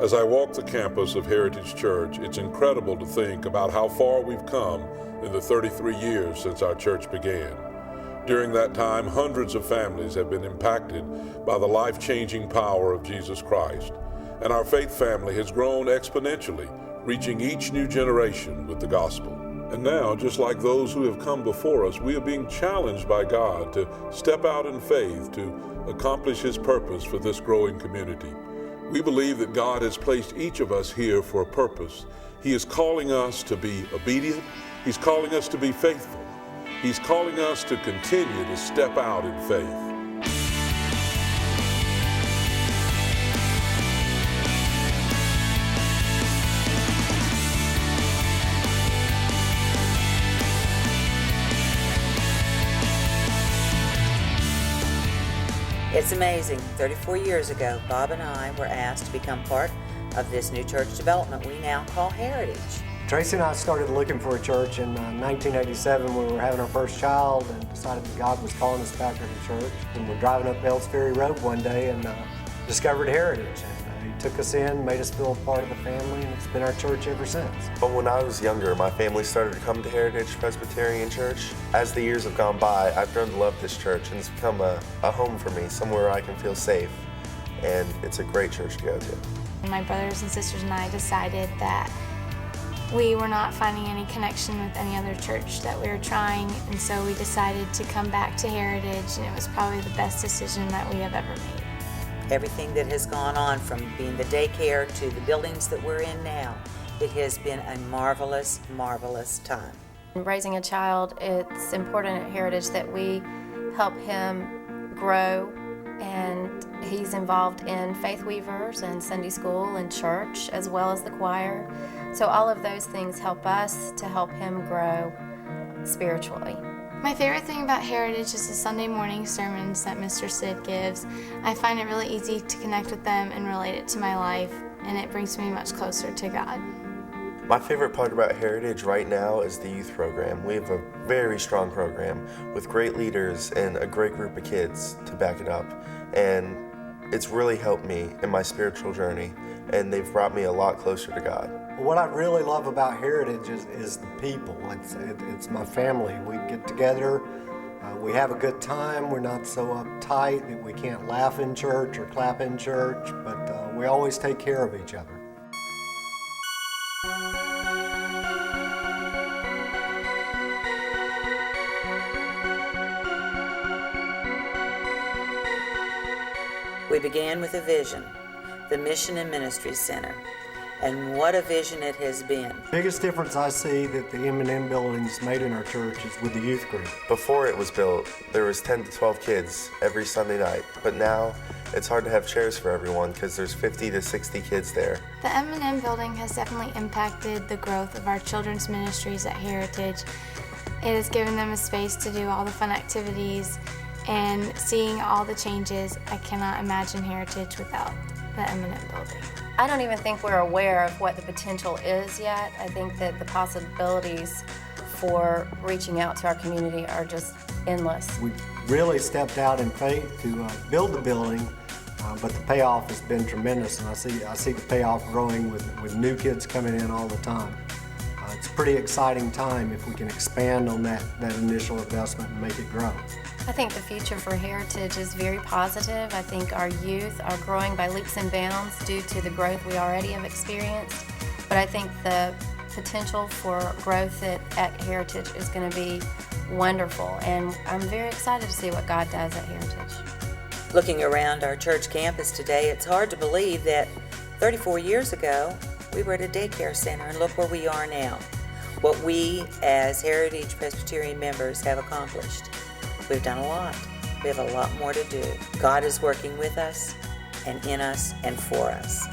As I walk the campus of Heritage Church, it's incredible to think about how far we've come in the 33 years since our church began. During that time, hundreds of families have been impacted by the life-changing power of Jesus Christ, and our faith family has grown exponentially, reaching each new generation with the gospel. And now, just like those who have come before us, we are being challenged by God to step out in faith to accomplish His purpose for this growing community. We believe that God has placed each of us here for a purpose. He is calling us to be obedient. He's calling us to be faithful. He's calling us to continue to step out in faith. It's amazing. 34 years ago, Bob and I were asked to become part of this new church development we now call Heritage. Tracy and I started looking for a church in 1987 when we were having our first child and decided that God was calling us back to the church. And we're driving up Bells Ferry Road one day and discovered Heritage. And He took us in, made us feel part of the family, and it's been our church ever since. But when I was younger, my family started to come to Heritage Presbyterian Church. As the years have gone by, I've grown to love this church, and it's become a home for me, somewhere I can feel safe, and it's a great church to go to. My brothers and sisters and I decided that we were not finding any connection with any other church that we were trying, and so we decided to come back to Heritage, and it was probably the best decision that we have ever made. Everything that has gone on from being the daycare to the buildings that we're in now, it has been a marvelous, marvelous time. Raising a child, it's important at Heritage that we help him grow, and he's involved in Faith Weavers and Sunday school and church as well as the choir. So all of those things help us to help him grow spiritually. My favorite thing about Heritage is the Sunday morning sermons that Mr. Sid gives. I find it really easy to connect with them and relate it to my life, and it brings me much closer to God. My favorite part about Heritage right now is the youth program. We have a very strong program with great leaders and a great group of kids to back it up. And it's really helped me in my spiritual journey, and they've brought me a lot closer to God. What I really love about Heritage is the people. It's my family. We get together, we have a good time. We're not so uptight that we can't laugh in church or clap in church, but we always take care of each other. We began with a vision, the Mission and Ministry Center. And what a vision it has been. Biggest difference I see that the M&M building's made in our church is with the youth group. Before it was built, there was 10 to 12 kids every Sunday night, but now it's hard to have chairs for everyone because there's 50 to 60 kids there. The M&M building has definitely impacted the growth of our children's ministries at Heritage. It has given them a space to do all the fun activities, and seeing all the changes, I cannot imagine Heritage without the M&M building. I don't even think we're aware of what the potential is yet. I think that the possibilities for reaching out to our community are just endless. We really stepped out in faith to build the building, but the payoff has been tremendous, and I see the payoff growing with new kids coming in all the time. It's a pretty exciting time if we can expand on that initial investment and make it grow. I think the future for Heritage is very positive. I think our youth are growing by leaps and bounds due to the growth we already have experienced. But I think the potential for growth at Heritage is going to be wonderful. And I'm very excited to see what God does at Heritage. Looking around our church campus today, it's hard to believe that 34 years ago, we were at a daycare center, and look where we are now. What we as Heritage Presbyterian members have accomplished. We've done a lot. We have a lot more to do. God is working with us and in us and for us.